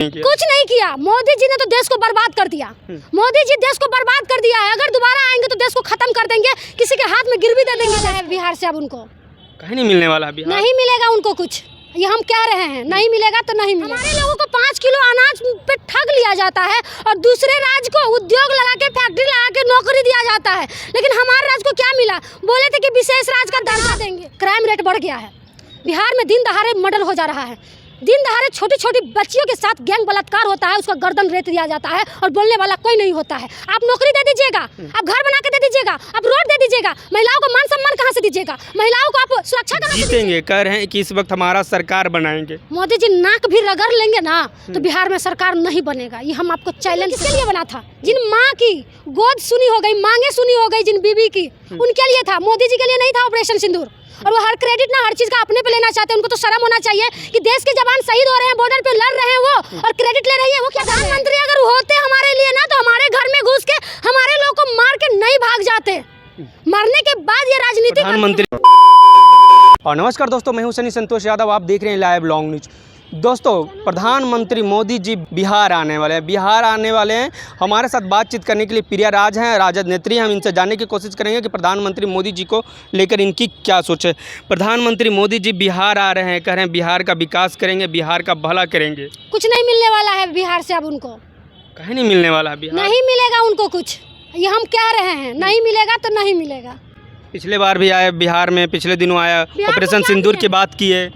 कुछ नहीं किया। मोदी जी ने तो देश को बर्बाद कर दिया। मोदी जी देश को बर्बाद कर दिया है। अगर दोबारा आएंगे तो देश को खत्म कर देंगे, किसी के हाथ में गिर भी दे देंगे। बिहार से अब उनको कहीं नहीं मिलने वाला, बिहार नहीं मिलेगा उनको कुछ, ये हम कह रहे हैं। नहीं मिलेगा तो नहीं मिलेगा। हमारे लोगों को 5 किलो अनाज पे ठग लिया जाता है और दूसरे राज्य को उद्योग लगा के, फैक्ट्री लगा के नौकरी दिया जाता है, लेकिन हमारे राज्य को क्या मिला? बोले थे कि विशेष राज्य का दर्जा देंगे। क्राइम रेट बढ़ गया है बिहार में, दिन दहाड़े मर्डर हो जा रहा है, दिन दहाड़े छोटी छोटी बच्चियों के साथ गैंग बलात्कार होता है, उसका गर्दन रेत दिया जाता है और बोलने वाला कोई नहीं होता है। आप नौकरी दे दीजिएगा, आप घर बना के दे दीजिएगा, आप रोड दे दीजिएगा, महिलाओं को मान सम्मान कहाँ से दीजिएगा? महिलाओं को आप सुरक्षा कहाँ से जीतेंगे? कह रहे हैं कि इस वक्त हमारा सरकार बनाएंगे। मोदी जी नाक भी रगड़ लेंगे ना तो बिहार में सरकार नहीं बनेगा। ये हम आपको चैलेंज किसके लिए बना था? जिन माँ की गोद सुनी हो गई, मांगे सुनी हो गई, जिन बीबी की, उनके लिए था। मोदी जी के लिए नहीं था ऑपरेशन सिंदूर। और वो हर क्रेडिट ना हर चीज का अपने पे लेना चाहते हैं। उनको तो शर्म होना चाहिए कि देश के जवान शहीद हो रहे हैं, बॉर्डर पे लड़ रहे हैं वो, और क्रेडिट ले रही है वो। क्या प्रधानमंत्री अगर होते हमारे लिए ना तो हमारे घर में घुस के हमारे लोग को मार के नहीं भाग जाते। मरने के बाद ये राजनीति प्रधानमंत्री। और नमस्कार दोस्तों, मैं हूं सनी संतोष यादव, आप देख रहे हैं लाइव लॉन्ग न्यूज। दोस्तों, प्रधानमंत्री मोदी जी बिहार आने वाले हैं। हमारे साथ बातचीत करने के लिए प्रिया राज हैं, राजद नेत्री। हम इनसे जानने की कोशिश करेंगे कि प्रधानमंत्री मोदी जी को लेकर इनकी क्या सोच है। प्रधानमंत्री मोदी जी बिहार आ रहे हैं, कह रहे हैं बिहार का विकास करेंगे, बिहार का भला करेंगे। कुछ नहीं मिलने वाला है बिहार से अब उनको। कहीं नहीं मिलने वाला, बिहार नहीं मिलेगा उनको कुछ, ये हम कह रहे हैं। नहीं मिलेगा तो नहीं मिलेगा। पिछले बार भी आए बिहार में, पिछले दिनों आया, ऑपरेशन सिंदूर की बात की है।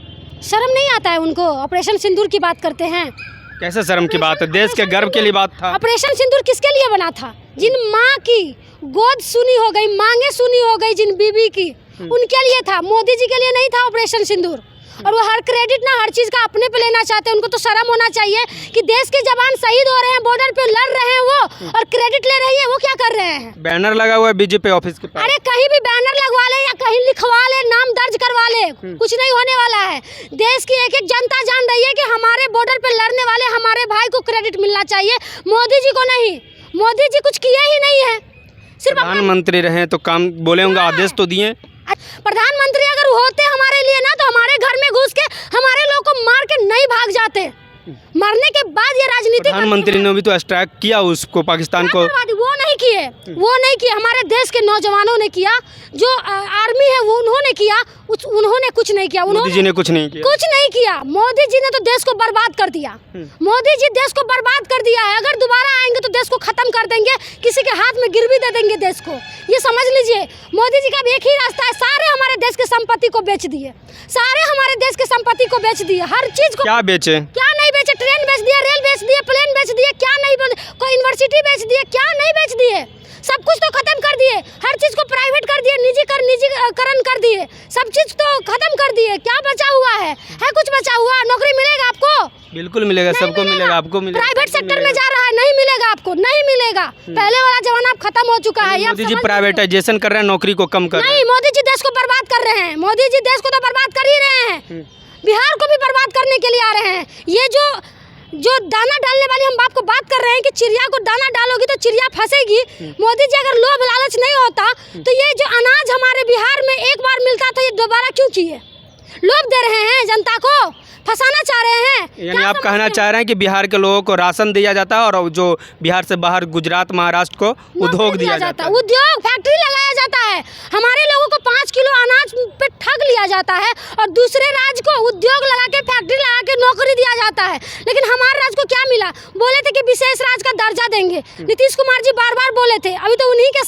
शर्म नहीं आता है उनको? ऑपरेशन सिंदूर की बात करते हैं। कैसे शर्म की बात है? देश के गर्व के लिए बात था। ऑपरेशन सिंदूर किसके लिए बना था? जिन माँ की गोद सुनी हो गई, मांगे सुनी हो गई, जिन बीबी की, उनके लिए था। मोदी जी के लिए नहीं था ऑपरेशन सिंदूर। और वो हर क्रेडिट ना हर चीज का अपने पे लेना चाहते हैं। उनको तो शर्म होना चाहिए कि देश के जवान शहीद हो रहे हैं, बॉर्डर पे लड़ रहे हैं वो, और क्रेडिट ले रही है वो। क्या कर रहे हैं? बैनर लगा हुआ है बीजेपी ऑफिस के पास। अरे कहीं भी बैनर लगवा ले या कहीं लिखवा ले, नाम दर्ज करवा ले, कुछ नहीं होने वाला है। देश की एक एक जनता जान रही है कि हमारे बॉर्डर पे लड़ने वाले हमारे भाई को क्रेडिट मिलना चाहिए, मोदी जी को नहीं। मोदी जी कुछ किए ही नहीं है। सिर्फ प्रधानमंत्री रहे तो काम बोले होंगे, आदेश तो दिए। प्रधानमंत्री अगर होते हमारे लिए ना तो हमारे घर में घुस के हमारे लोग को मार के नहीं भाग जाते। मरने के बाद ये राजनीति। प्रधानमंत्री ने भी तो स्ट्राइक किया उसको, पाकिस्तान को। वो नहीं किए, हमारे देश के नौजवानों ने किया, जो आर्मी है वो उन्होंने किया। उन्होंने कुछ नहीं किया। मोदी जी ने कुछ नहीं किया। मोदी जी ने तो देश को बर्बाद कर दिया। मोदी जी देश को बर्बाद कर दिया है। अगर दोबारा आएंगे तो देश को खत्म कर देंगे, किसी के हाथ में गिर भी दे देंगे देश को। ये समझ लीजिए, मोदी जी का एक ही रास्ता है। सारे हमारे देश के संपत्ति को बेच दिए, सारे हमारे देश के संपत्ति को बेच दिए। हर चीज को क्या बेचे? क्या नहीं बेचे? ट्रेन बेच दिए, रेल बेच दिए, प्लेन बेच दिए। क्या नहीं? कोई यूनिवर्सिटी बेच दिए, क्या नहीं बेच दिए? सब कुछ तो खत्म कर दिए। हर चीज को प्राइवेट कर दिए, निजीकरण कर दिए, सब चीज तो खत्म कर दिए। क्या बचा हुआ है? कुछ बचा हुआ? नौकरी मिलेगा आपको? बिल्कुल मिलेगा, सबको मिलेगा, आपको मिलेगा। प्राइवेट सेक्टर में जा रहा है, नहीं मिलेगा आपको, नहीं मिलेगा। पहले वाला जमाना अब खत्म हो चुका है। मोदी जी प्राइवेटाइजेशन कर रहे हैं, नौकरी को कम कर रहे हैं। नहीं, मोदी जी देश को बर्बाद कर रहे हैं। मोदी जी देश को तो बर्बाद कर ही रहे हैं, बिहार को भी बर्बाद करने के लिए आ रहे हैं। ये जो दाना डालने वाली हम आपको बात कर रहे हैं कि चिड़िया को दाना डालोगी तो चिड़िया फंसेगी। मोदी जी अगर लोभ लालच नहीं होता तो ये जो अनाज हमारे बिहार में एक बार मिलता था, ये दोबारा क्यों किए? लोभ दे रहे हैं, जनता को फंसाना चाह रहे हैं। यानी आप कहना चाह रहे हैं कि बिहार के लोगों को राशन दिया जाता है और जो बिहार से बाहर गुजरात, महाराष्ट्र को उद्योग दिया जाता है, उद्योग फैक्ट्री लगाया जाता है। हमारे लोगों को 5 किलो अनाज पे ठग लिया जाता है और दूसरे राज्य को उद्योग लगा के, फैक्ट्री लगा के नौकरी दिया जाता है, लेकिन हमारे राज्य को क्या मिला? बोले थे कि विशेष राज्य का दर्जा देंगे। नीतीश कुमार जी बार बार बोले थे, अभी तो उन्हीं के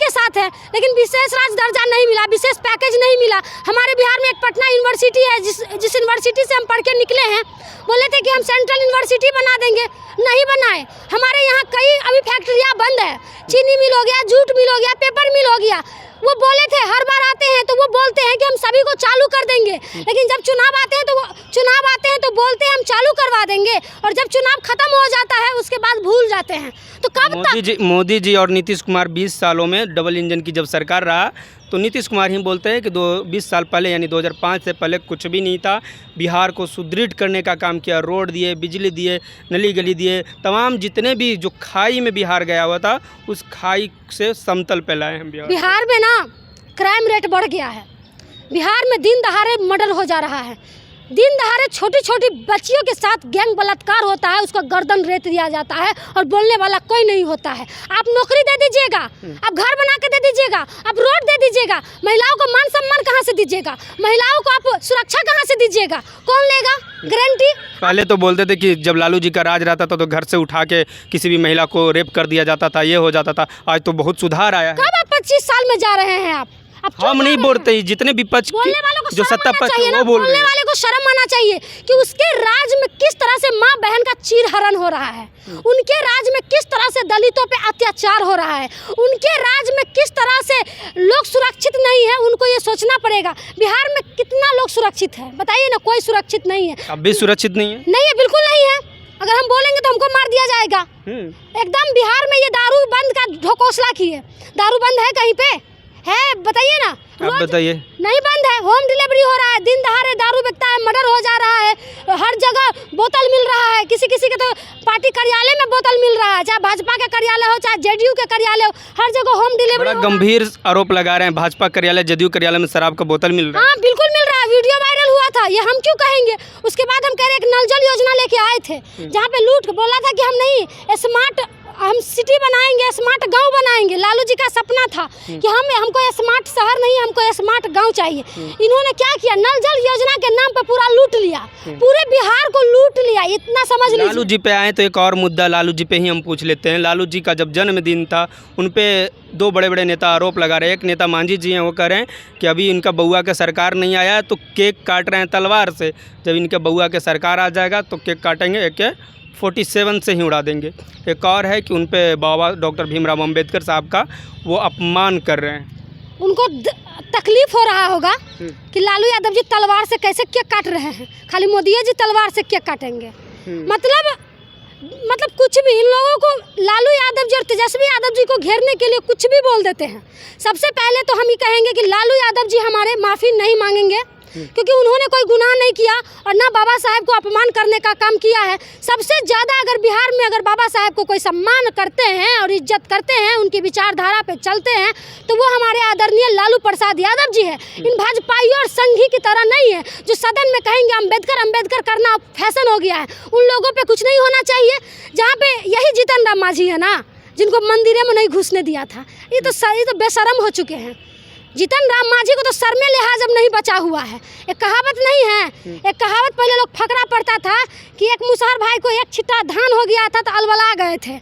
साथ है, लेकिन विशेष राज्य दर्जा नहीं मिला, विशेष पैकेज नहीं मिला। हमारे बिहार में एक पटना यूनिवर्सिटी है, जिस यूनिवर्सिटी से हम पढ़ के निकले हैं, बोले थे कि हम सेंट्रल यूनिवर्सिटी बना देंगे, नहीं बनाए। हमारे यहाँ कई अभी फैक्ट्रियाँ बंद है, चीनी मिल हो गया, जूट मिल हो गया, पेपर मिल हो गया। वो बोले थे, हर बार आते हैं तो वो बोलते हैं कि हम सभी को चालू कर देंगे, लेकिन जब चुनाव आते हैं तो बोलते हैं हम चालू करवा देंगे, और जब चुनाव खत्म हो जाता है उसके बाद भूल जाते हैं। तो कब तक मोदी जी और नीतीश कुमार 20 सालों में डबल इंजन की जब सरकार रहा तो नीतीश कुमार ही बोलते हैं कि 20 साल पहले यानी 2005 से पहले कुछ भी नहीं था। बिहार को सुदृढ़ करने का काम किया, रोड दिए, बिजली दिए, नली गली दिए, तमाम जितने भी जो खाई में बिहार गया हुआ था उस खाई से समतल पे लाए हम बिहार में ना क्राइम रेट बढ़ गया है। बिहार में दिन दहाड़े मर्डर हो जा रहा है। दिन दहाड़े छोटी छोटी बच्चियों के साथ गैंग बलात्कार होता है, उसका गर्दन रेत दिया जाता है और बोलने वाला कोई नहीं होता है। आप नौकरी दे दीजिएगा, आप घर बना के दे दीजिएगा, आप रोड दे दीजिएगा, महिलाओं को मान सम्मान कहाँ से दीजिएगा, महिलाओं को आप सुरक्षा कहाँ से दीजिएगा, कौन लेगा गारंटी? पहले तो बोलते थे कि जब लालू जी का राज रहता था तो घर से उठा के किसी भी महिला को रेप कर दिया जाता था, ये हो जाता था। आज तो बहुत सुधार आया है। कब आप 25 साल में जा रहे हैं? आप हम नहीं बोलते, जितने विपक्ष बोलने वालों को जो शर्म सत्ता आना पक्ष चाहिए ना, वो बोल रहे बोलने हैं। वाले को शर्म आना चाहिए कि उसके राज में किस तरह से माँ बहन का चीरहरण हो रहा है, उनके राज में किस तरह से दलितों पे अत्याचार हो रहा है, उनके राज में किस तरह से लोग सुरक्षित नहीं है। उनको ये सोचना पड़ेगा बिहार में कितना लोग सुरक्षित है, बताइए ना। कोई सुरक्षित नहीं है, अब भी सुरक्षित नहीं है। नहीं है, बिल्कुल नहीं है। अगर हम बोलेंगे तो हमको मार दिया जाएगा। एकदम बिहार में ये दारू बंद का ढकोसला किए। दारू बंद है कहीं पे? है, बताइए ना। आप बताइए। नहीं बंद है, होम डिलीवरी हो रहा है, दिन दहाड़े दारू बिकता है, मर्डर हो जा रहा है, हर जगह बोतल मिल रहा है। किसी किसी के तो पार्टी कार्यालय में बोतल मिल रहा है, चाहे भाजपा का कार्यालय हो चाहे जेडीयू के कार्यालय हो, हर जगह होम डिलीवरी। बड़ा गंभीर आरोप लगा रहे हैं, भाजपा कार्यालय जेडीयू कार्यालय में शराब का बोतल मिल रहा है। हाँ बिल्कुल मिल रहा है, वीडियो वायरल हुआ था, ये हम क्यों कहेंगे। उसके बाद हम कह रहे एक नल जल योजना लेके आए थे, जहाँ पे लूट बोला था कि हम नहीं स्मार्ट हम सिटी बनाएंगे, स्मार्ट गांव बनाएंगे। लालू जी का सपना था कि हमको स्मार्ट शहर नहीं, हमको स्मार्ट गांव चाहिए। इन्होंने क्या किया, नल जल योजना के नाम पर पूरा लूट लिया, पूरे बिहार को लूट लिया। इतना समझ लीजिए। लालू जी पे आए तो एक और मुद्दा लालू जी पे ही हम पूछ लेते हैं। लालू जी का जब जन्मदिन था, उन पे दो बड़े बड़े नेता आरोप लगा रहे हैं। एक नेता मांझी जी हैं, वो कह रहे हैं कि अभी इनका बउआ का सरकार नहीं आया तो केक काट रहे हैं तलवार से। जब इनके बउआ के सरकार आ जाएगा तो केक काटेंगे AK-47 से ही उड़ा देंगे। एक और है कि उन पे बाबा डॉक्टर भीमराव अंबेडकर साहब का वो अपमान कर रहे हैं। उनको तकलीफ हो रहा होगा कि लालू यादव जी तलवार से कैसे केक काट रहे हैं, खाली मोदी जी तलवार से केक काटेंगे। मतलब कुछ भी इन लोगों को लालू यादव जी और तेजस्वी यादव जी को घेरने के लिए कुछ भी बोल देते हैं। सबसे पहले तो हम ये कहेंगे कि लालू यादव जी हमारे माफ़ी नहीं मांगेंगे, क्योंकि उन्होंने कोई गुनाह नहीं किया और ना बाबा साहब को अपमान करने का काम किया है। सबसे ज़्यादा अगर बिहार में अगर बाबा साहब को कोई सम्मान करते हैं और इज्जत करते हैं, उनकी विचारधारा पे चलते हैं, तो वो हमारे आदरणीय लालू प्रसाद यादव जी है। इन भाजपाइयों और संघी की तरह नहीं है जो सदन में कहेंगे अम्बेडकर अम्बेडकर करना फैशन हो गया है। उन लोगों पर कुछ नहीं होना चाहिए। जहाँ पे यही जीतन राम मांझी है ना, जिनको मंदिरों में नहीं घुसने दिया था, ये तो बेशरम हो चुके हैं। जीतन राम मांझी को तो सर में लिहाज अब नहीं बचा हुआ है। एक कहावत नहीं है, एक कहावत पहले लोग फकरा पड़ता था कि एक मुसहर भाई को एक छिट्टा धान हो गया था तो अलबला गए थे,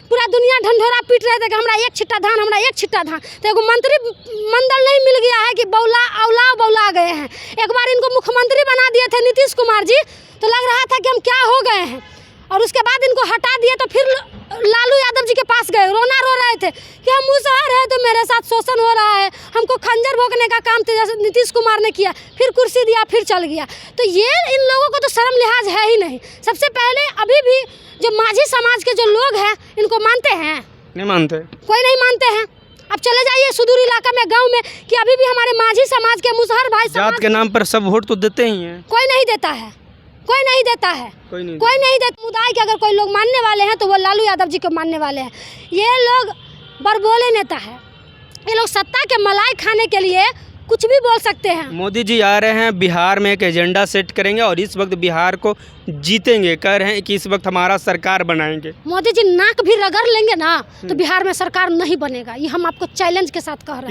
पूरा दुनिया ढंढोरा पीट रहे थे कि हमरा एक छिट्टा धान, हमरा एक छिट्टा धान। तो एगो मंत्री मंडल नहीं मिल गया है कि बौला गए हैं। एक बार इनको मुख्यमंत्री बना दिए थे नीतीश कुमार जी, तो लग रहा था कि हम क्या हो गए हैं, और उसके बाद इनको हटा दिए तो फिर लालू यादव जी के पास गए, रोना रो रहे थे कि हम मुसहर है तो मेरे साथ शोषण हो रहा है, हमको खंजर भोंकने का काम नीतीश कुमार ने किया, फिर कुर्सी दिया फिर चल गया। तो ये इन लोगों को तो शर्म लिहाज है ही नहीं। सबसे पहले अभी भी जो मांझी समाज के जो लोग हैं इनको मानते हैं? नहीं मानते, कोई नहीं मानते हैं। अब चले जाइए सुदूर इलाका में, गाँव में, कि अभी भी हमारे मांझी समाज के मुसहर भाई जात के नाम पर सब वोट तो देते ही हैं। कोई नहीं देता है, कोई नहीं देता है, कोई नहीं देता। समुदाय के अगर कोई लोग मानने वाले हैं तो वो लालू यादव जी को मानने वाले हैं। ये लोग बरबोले नेता है, ये लोग सत्ता के मलाई खाने के लिए कुछ भी बोल सकते हैं। मोदी जी आ रहे हैं, बिहार में एक एजेंडा सेट करेंगे और इस वक्त बिहार को जीतेंगे। कह रहे हैं कि इस वक्त हमारा सरकार बनाएंगे। मोदी जी नाक भी रगड़ लेंगे ना तो बिहार में सरकार नहीं बनेगा, ये हम आपको चैलेंज के साथ कह रहे हैं।